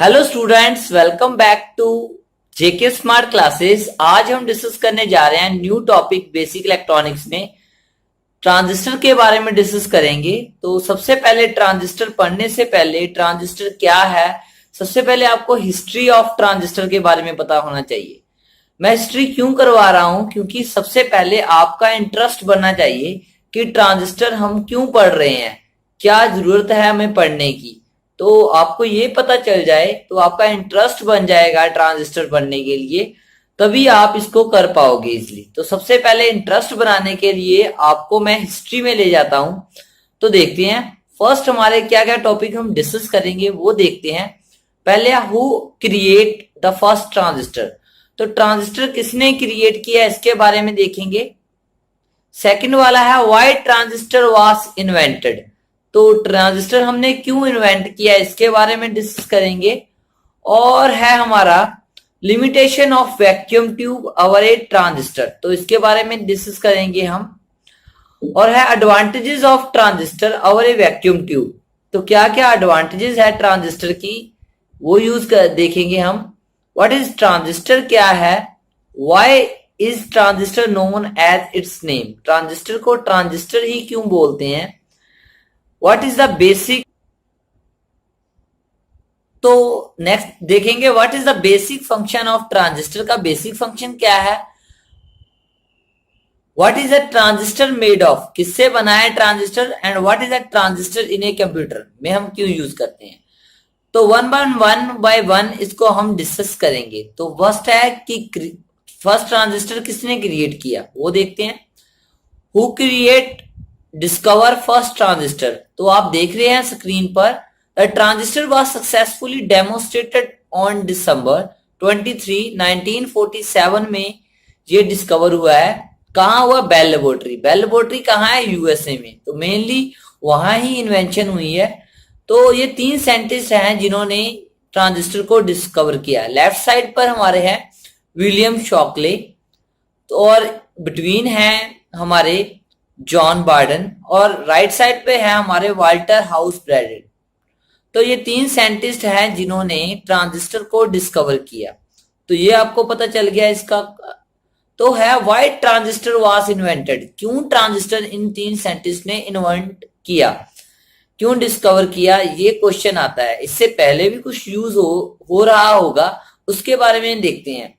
Hello students, welcome back to JK smart classes. आज हम डिस्कस करने जा रहे हैं न्यू टॉपिक बेसिक इलेक्ट्रॉनिक्स में ट्रांजिस्टर के बारे में डिस्कस करेंगे। तो सबसे पहले ट्रांजिस्टर पढ़ने से पहले ट्रांजिस्टर क्या है, सबसे पहले आपको हिस्ट्री ऑफ ट्रांजिस्टर के बारे में पता होना चाहिए। मैं हिस्ट्री क्यों करवा रहा हूं, क्योंकि सबसे पहले आपका इंटरेस्ट बनना चाहिए कि ट्रांजिस्टर हम क्यों पढ़ रहे हैं, क्या जरूरत है हमें पढ़ने की। तो आपको ये पता चल जाए तो आपका इंटरेस्ट बन जाएगा ट्रांजिस्टर पढ़ने के लिए, तभी आप इसको कर पाओगे इजिली। तो सबसे पहले इंटरेस्ट बनाने के लिए आपको मैं हिस्ट्री में ले जाता हूं। तो देखते हैं फर्स्ट हमारे क्या क्या टॉपिक हम डिस्कस करेंगे वो देखते हैं। पहले who create the first transistor, तो ट्रांजिस्टर किसने क्रिएट किया इसके बारे में देखेंगे। सेकंड वाला है व्हाई ट्रांजिस्टर वाज इन्वेंटेड, तो ट्रांजिस्टर हमने क्यों इन्वेंट किया इसके बारे में डिस्कस करेंगे। और है हमारा limitation of vacuum tube our A transistor, तो इसके बारे में डिस्कस करेंगे हम। और है advantages of transistor our A vacuum tube, तो क्या क्या एडवांटेजेस है ट्रांजिस्टर की वो यूज कर देखेंगे हम। व्हाट इज ट्रांजिस्टर क्या है, why is transistor known as its name, transistor को ट्रांजिस्टर ही क्यों बोलते हैं। व्हाट इज द बेसिक, तो नेक्स्ट देखेंगे what is the basic function of transistor, का बेसिक फंक्शन क्या है। What is a transistor made of, किससे बना है transistor, and what is a transistor in a computer में हम क्यों यूज करते हैं। तो वन बाय वन इसको हम डिस्कस करेंगे। तो फर्स्ट है कि फर्स्ट ट्रांजिस्टर किसने क्रिएट किया वो देखते हैं। Who create discover first transistor, तो आप देख रहे हैं स्क्रीन पर the transistor was successfully demonstrated on December 23, 1947 में ये डिस्कवर हुआ है। कहाँ हुआ, बेल लेबोरेटरी। बेल लेबोरेटरी कहाँ है, यूएसए में, तो मेनली वहां ही इन्वेंशन हुई है। तो ये 3 साइंटिस्ट हैं जिन्होंने ट्रांजिस्टर को डिस्कवर किया। लेफ्ट साइड पर हमारे हैं विलियम शॉकले, तो और बिटवीन है हमारे जॉन बार्डन, और राइट साइड पे है हमारे वाल्टर हाउस ब्रैडेट। तो ये 3 साइंटिस्ट हैं जिन्होंने ट्रांजिस्टर को डिस्कवर किया। तो ये आपको पता चल गया इसका। तो है व्हाई ट्रांजिस्टर वाज इन्वेंटेड, क्यों ट्रांजिस्टर इन 3 साइंटिस्ट ने इन्वेंट किया, क्यों डिस्कवर किया, ये क्वेश्चन आता है। इससे पहले भी कुछ यूज हो रहा होगा, उसके बारे में देखते हैं।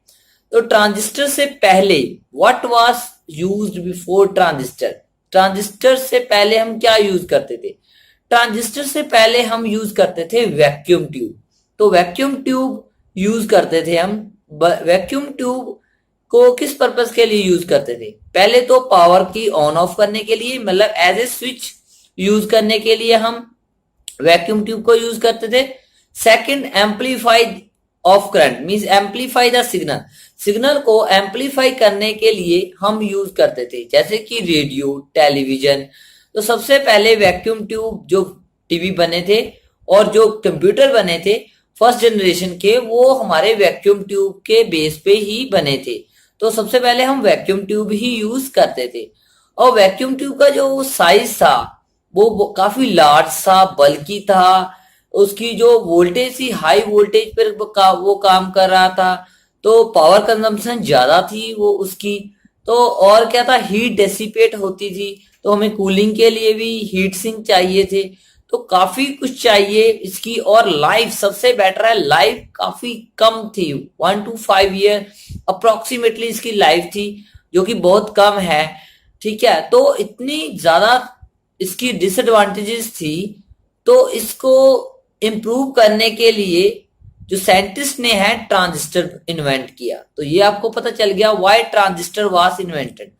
तो ट्रांजिस्टर से पहले what was used before transistor, transistor से पहले हम क्या यूज करते थे। ट्रांजिस्टर से पहले हम यूज करते थे वैक्यूम ट्यूब। तो वैक्यूम ट्यूब यूज करते थे हम। वैक्यूम ट्यूब को किस पर्पस के लिए यूज करते थे, पहले तो पावर की ऑन ऑफ करने के लिए, मतलब एज ए स्विच यूज करने के लिए हम वैक्यूम ट्यूब को यूज करते थे। Second, amplify of current, means amplify the signal, signal को एम्पलीफाई करने के लिए हम यूज करते थे, जैसे कि रेडियो, टेलीविजन। तो सबसे पहले वैक्यूम ट्यूब जो टीवी बने थे और जो कंप्यूटर बने थे फर्स्ट जनरेशन के, वो हमारे वैक्यूम ट्यूब के बेस पे ही बने थे। तो सबसे पहले हम वैक्यूम ट्यूब ही यूज करते थे। और वैक्यूम ट्यूब का जो साइज था वो काफी लार्ज सा, बल्कि था। उसकी जो वोल्टेज थी हाई वोल्टेज पर वो काम कर रहा था, तो पावर कंजम्पशन ज्यादा थी वो उसकी। तो और क्या था, हीट डेसिपेट होती थी, तो हमें कूलिंग के लिए भी हीट सिंक चाहिए थे। तो काफी कुछ चाहिए इसकी। और लाइफ सबसे बेटर है, लाइफ काफी कम थी, 1 to 5 ईयर अप्रोक्सीमेटली इसकी लाइफ थी, जो कि बहुत कम है। ठीक है, तो इतनी ज्यादा इसकी डिसएडवांटेजेस थी। तो इसको इम्प्रूव करने के लिए जो साइंटिस्ट ने है ट्रांजिस्टर इन्वेंट किया। तो ये आपको पता चल गया व्हाई ट्रांजिस्टर वाज इन्वेंटेड।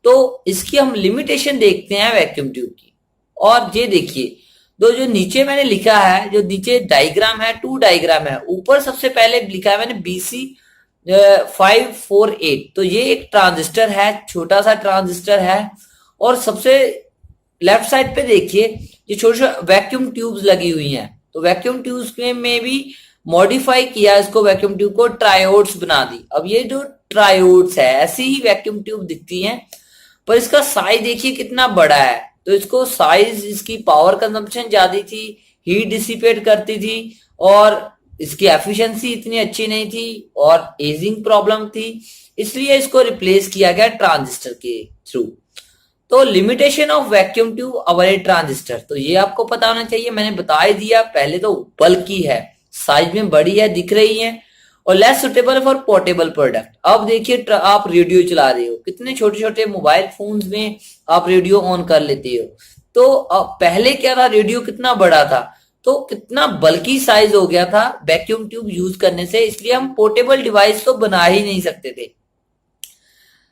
तो इसकी हम लिमिटेशन देखते हैं वैक्यूम ट्यूब की। और ये देखिए दो जो नीचे मैंने लिखा है, जो नीचे डायग्राम है, 2 डायग्राम है। ऊपर सबसे पहले लिखा है मैंने BC 548, तो ये एक ट्रांजिस्टर है, छोटा सा ट्रांजिस्टर है। और सबसे लेफ्ट साइड पे देखिए ये छोटे छोटे वैक्यूम ट्यूब्स लगी हुई हैं। तो वैक्यूम ट्यूब्स में भी मॉडिफाई किया इसको, वैक्यूम ट्यूब को ट्रायोड्स बना दी। अब ये जो ट्रायोड्स है ऐसी ही वैक्यूम ट्यूब दिखती हैं, पर इसका साइज देखिए कितना बड़ा है। तो इसको साइज, इसकी पावर कंजम्पशन ज्यादा थी, हीट डिसिपेट करती थी, और इसकी एफिशिएंसी इतनी अच्छी नहीं थी और एजिंग प्रॉब्लम थी, इसलिए इसको रिप्लेस किया गया ट्रांजिस्टर के थ्रू। तो limitation of vacuum tube our transistor, तो ये आपको पता होना चाहिए, मैंने बता ही दिया। पहले तो बल्कि है, साइज में बड़ी है, दिख रही है, और less suitable for portable product. अब देखिए आप रेडियो चला रहे हो, कितने छोटे छोटे मोबाइल फोन्स में आप रेडियो ऑन कर लेते हो। तो पहले क्या था, रेडियो कितना बड़ा था, तो कितना बल्कि साइज हो गया था वैक्यूम ट्यूब यूज करने से, इसलिए हम पोर्टेबल डिवाइस तो बना ही नहीं सकते थे।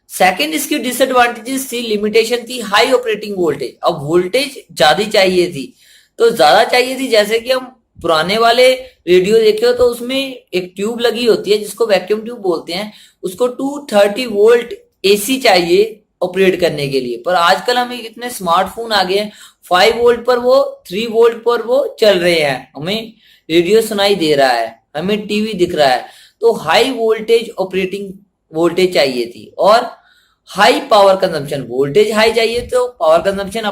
सेकंड इसकी डिसएडवांटेजेस थी, लिमिटेशन थी हाई ऑपरेटिंग वोल्टेज। अब वोल्टेज ज्यादा चाहिए थी, तो ज्यादा चाहिए थी, जैसे कि हम पुराने वाले रेडियो देखे हो तो उसमें एक ट्यूब लगी होती है जिसको वैक्यूम ट्यूब बोलते हैं, उसको 230 वोल्ट एसी चाहिए ऑपरेट करने के लिए। पर आजकल हमें कितने स्मार्टफोन आ गए हैं, 5 वोल्ट पर वो 3 वोल्ट पर वो चल रहे हैं, हमें रेडियो सुनाई दे रहा है, हमें टीवी दिख रहा है। तो हाई वोल्टेज ऑपरेटिंग वोल्टेज चाहिए थी, और high power consumption, voltage high चाहिए तो पावर कंजम्पशन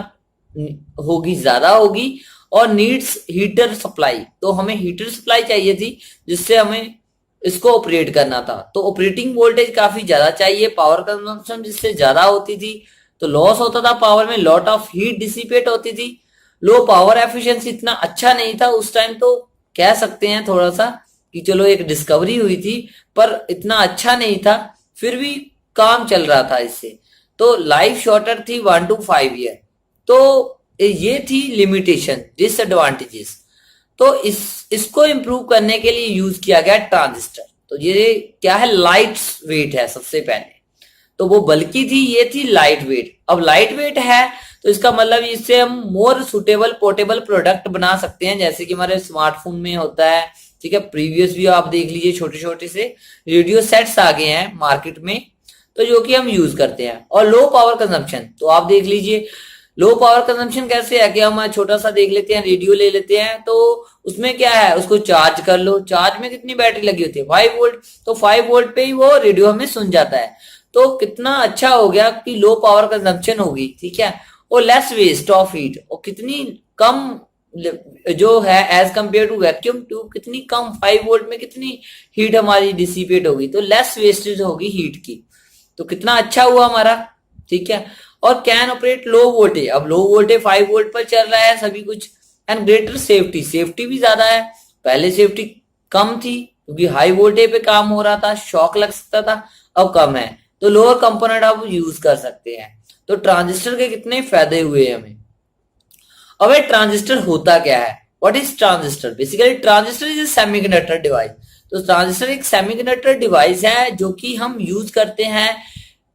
होगी, ज्यादा होगी, और नीड्स हीटर सप्लाई, तो हमें हीटर सप्लाई चाहिए थी जिससे हमें इसको ऑपरेट करना था। तो ऑपरेटिंग वोल्टेज काफी ज्यादा चाहिए, पावर कंजम्पशन जिससे ज्यादा होती थी, तो लॉस होता था पावर में, लॉट ऑफ हीट डिसिपेट होती थी, लो पावर एफिशिएंसी इतना अच्छा नहीं था उस टाइम। तो कह सकते हैं थोड़ा सा कि चलो एक डिस्कवरी हुई थी, पर इतना अच्छा नहीं था, फिर भी काम चल रहा था इससे। तो लाइफ शॉर्टर थी 1 to 5 ईयर। तो ये थी लिमिटेशन, डिसएडवांटेजेस। तो इसको इंप्रूव करने के लिए यूज किया गया ट्रांजिस्टर। तो ये क्या है, लाइट वेट है सबसे पहले, तो वो बल्कि थी, ये थी लाइट वेट। अब लाइट वेट है तो इसका मतलब इससे हम मोर सुटेबल पोर्टेबल प्रोडक्ट बना सकते हैं, जैसे कि हमारे स्मार्टफोन में होता है, ठीक है। प्रीवियस भी आप देख लीजिए, छोटे छोटे से रेडियो सेट्स आ गए हैं मार्केट में, तो जो कि हम यूज करते हैं। और लो पावर कंजम्पशन, तो आप देख लीजिए लो पावर कंजम्पशन कैसे है कि हम छोटा सा देख लेते हैं, रेडियो ले लेते हैं, तो उसमें क्या है, उसको चार्ज कर लो, चार्ज में कितनी बैटरी लगी होती है, 5 वोल्ट, तो 5 वोल्ट पे ही वो रेडियो हमें सुन जाता है। तो कितना अच्छा हो गया कि लो पावर कंजम्पशन होगी, ठीक है, और लेस वेस्ट ऑफ हीट, और कितनी कम जो है as compare to vacuum tube, कितनी कम 5 वोल्ट में कितनी हीट हमारी डिसिपेट होगी, तो लेस वेस्टेज होगी हीट की। तो कितना अच्छा हुआ हमारा, ठीक है। और कैन ऑपरेट लो वोल्टेज, अब लो वोल्टेज 5 वोल्ट पर चल रहा है सभी कुछ, एंड ग्रेटर सेफ्टी, सेफ्टी भी ज्यादा है, पहले सेफ्टी कम थी क्योंकि हाई वोल्टेज पे काम हो रहा था, शॉक लग सकता था, अब कम है, तो लोअर कंपोनेंट आप यूज कर सकते हैं। तो ट्रांजिस्टर के कितने फायदे हुए हमें। अब ट्रांजिस्टर होता क्या है, what is transistor, basically transistor is a semiconductor device. तो ट्रांजिस्टर एक सेमीकंडक्टर डिवाइस है जो कि हम यूज करते हैं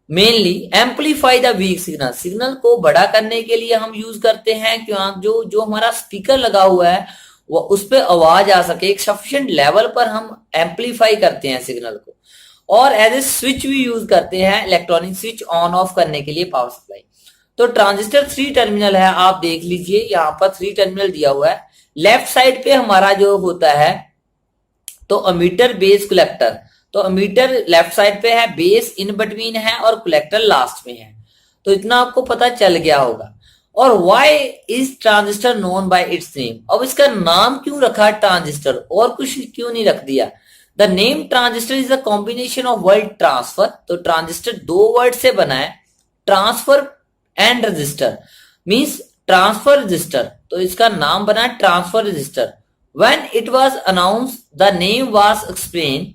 mainly amplify the weak signal, signal को बड़ा करने के लिए हम यूज करते हैं, क्यों जो जो हमारा स्पीकर लगा हुआ है वो उस पर आवाज आ सके, एक सफिशिएंट लेवल पर हम एम्पलीफाई करते हैं सिग्नल को। और एज ए स्विच भी यूज करते हैं, इलेक्ट्रॉनिक स्विच ऑन ऑफ करने के लिए पावर सप्लाई। तो ट्रांजिस्टर 3 टर्मिनल है, आप देख लीजिए यहाँ पर 3 टर्मिनल दिया हुआ है। लेफ्ट साइड पे हमारा जो होता है तो अमीटर बेस कलेक्टर, तो अमीटर लेफ्ट साइड पे है, बेस इन बिटवीन है, और कलेक्टर लास्ट में है। तो इतना आपको पता चल गया होगा। और why is transistor known by it's name, अब इसका नाम क्यों रखा ट्रांजिस्टर, और कुछ क्यों नहीं रख दिया। The name transistor is a combination of word transfer, तो ट्रांजिस्टर 2 वर्ड से बना है, transfer and register, means transfer register, तो इसका नाम बना transfer register. When it was announced, the name was explained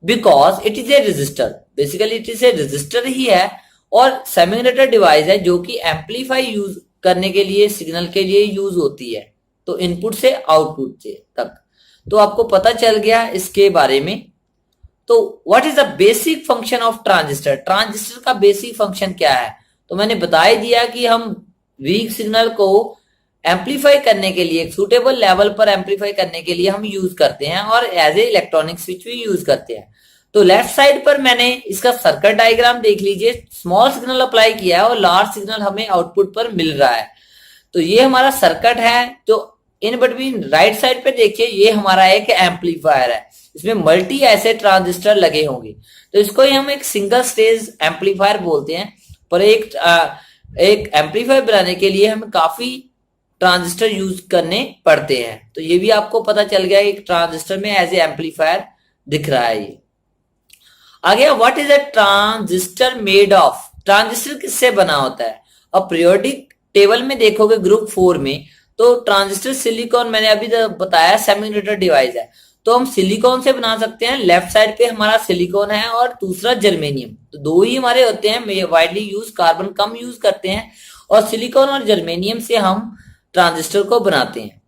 because it is a resistor. Basically, it is a resistor ही है, और सेमीकंडक्टर डिवाइस है जो कि एम्पलीफाई यूज करने के लिए, सिग्नल के लिए यूज होती है, तो इनपुट से आउटपुट से तक। तो आपको पता चल गया इसके बारे में। तो what is the basic function of transistor, transistor का बेसिक फंक्शन क्या है, तो मैंने बता ही दिया कि हम वीक सिग्नल को एम्पलीफाई करने के लिए, एक सुटेबल लेवल पर एम्पलीफाई करने के लिए हम यूज करते हैं, और एज ए इलेक्ट्रॉनिक स्विच भी यूज करते हैं। तो लेफ्ट साइड पर मैंने इसका सर्किट डायग्राम देख लीजिए, स्मॉल सिग्नल अप्लाई किया है और लार्ज सिग्नल हमें आउटपुट पर मिल रहा है। तो ये हमारा सर्किट है। तो इन बिटवीन राइट साइड पे देखिए, ये हमारा एक एम्पलीफायर है, इसमें मल्टी ऐसे ट्रांजिस्टर लगे होंगे, तो इसको ही हम एक सिंगल स्टेज एम्पलीफायर बोलते हैं। पर एक एम्पलीफायर बनाने के लिए हमें काफी ट्रांजिस्टर यूज करने पड़ते हैं। तो ये भी आपको पता चल गया एक ट्रांजिस्टर में एज ए एम्पलीफायर दिख रहा है ये। आगे what is a transistor made of, transistor किससे बना होता है। अब पीरियोडिक टेबल में देखोगे ग्रुप 4 में, तो ट्रांजिस्टर सिलिकॉन मैंने अभी बताया सेमीकंडक्टर डिवाइस है, तो हम सिलिकॉन से बना सकते हैं। लेफ्ट साइड पे हमारा सिलिकॉन है और दूसरा जर्मेनियम, तो दो ही हमारे होते हैं वाइडली यूज, कार्बन कम यूज करते हैं, और सिलिकॉन और जर्मेनियम से हम ट्रांजिस्टर को बनाते हैं।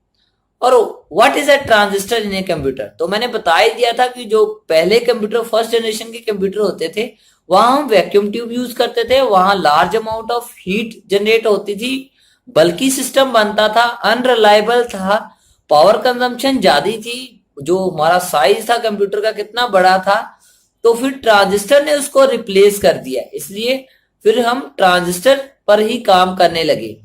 और what is a transistor in a computer, तो मैंने बता ही दिया था कि जो पहले कंप्यूटर फर्स्ट जनरेशन के कंप्यूटर होते थे वहां हम वैक्यूम ट्यूब यूज करते थे, वहां large amount of heat generate होती थी, बल्कि सिस्टम बनता था, अनरिलायबल था, पावर कंजम्पशन ज्यादा थी, जो हमारा साइज था कंप्यूटर का कितना बड़ा था, तो फिर ट्रांजिस्टर ने उसको रिप्लेस कर दिया, इसलिए फिर हम ट्रांजिस्टर पर ही काम करने लगे।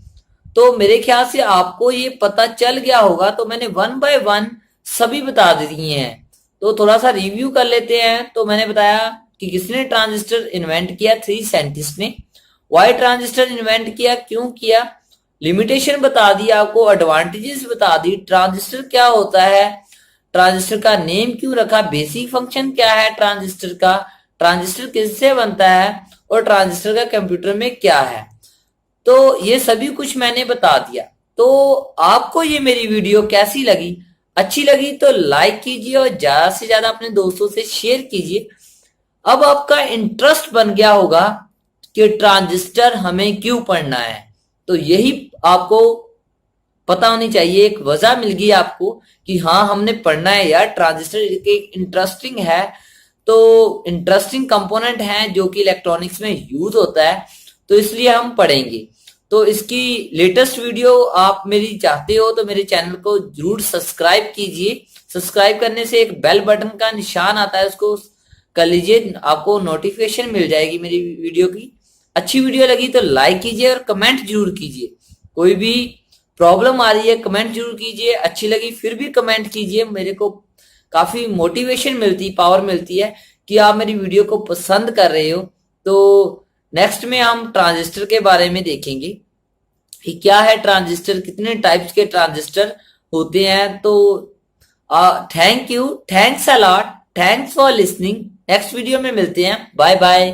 तो मेरे ख्याल से आपको ये पता चल गया होगा, तो मैंने 1 बाय 1 सभी बता दिए हैं। तो थोड़ा सा रिव्यू कर लेते हैं। तो मैंने बताया कि किसने ट्रांजिस्टर इन्वेंट किया, 3 साइंटिस्ट ने। वाई ट्रांजिस्टर इन्वेंट किया, क्यों किया, लिमिटेशन बता दी आपको, एडवांटेजेस बता दी, ट्रांजिस्टर क्या होता है, ट्रांजिस्टर का नेम क्यों रखा, बेसिक फंक्शन क्या है ट्रांजिस्टर का, ट्रांजिस्टर किससे बनता है, और ट्रांजिस्टर का कंप्यूटर में क्या है। तो ये सभी कुछ मैंने बता दिया। तो आपको ये मेरी वीडियो कैसी लगी, अच्छी लगी तो लाइक कीजिए और ज्यादा से ज्यादा अपने दोस्तों से शेयर कीजिए। अब आपका इंटरेस्ट बन गया होगा कि ट्रांजिस्टर हमें क्यों पढ़ना है, तो यही आपको पता होनी चाहिए, एक वजह मिल गई आपको कि हाँ हमने पढ़ना है यार, ट्रांजिस्टर एक इंटरेस्टिंग है, तो इंटरेस्टिंग कंपोनेंट है जो कि इलेक्ट्रॉनिक्स में यूज होता है, तो इसलिए हम पढ़ेंगे। तो इसकी लेटेस्ट वीडियो आप मेरी चाहते हो तो मेरे चैनल को जरूर सब्सक्राइब कीजिए। सब्सक्राइब करने से एक बेल बटन का निशान आता है, उसको कर लीजिए, आपको नोटिफिकेशन मिल जाएगी मेरी वीडियो की। अच्छी वीडियो लगी तो लाइक कीजिए और कमेंट जरूर कीजिए। कोई भी प्रॉब्लम आ रही है कमेंट जरूर कीजिए, अच्छी लगी फिर भी कमेंट कीजिए, मेरे को काफी मोटिवेशन मिलती, पावर मिलती है कि आप मेरी वीडियो को पसंद कर रहे हो। तो नेक्स्ट में हम ट्रांजिस्टर के बारे में देखेंगे कि क्या है ट्रांजिस्टर, कितने टाइप्स के ट्रांजिस्टर होते हैं। तो thank you, thanks a lot, thanks for listening. Next video में मिलते हैं, बाय बाय।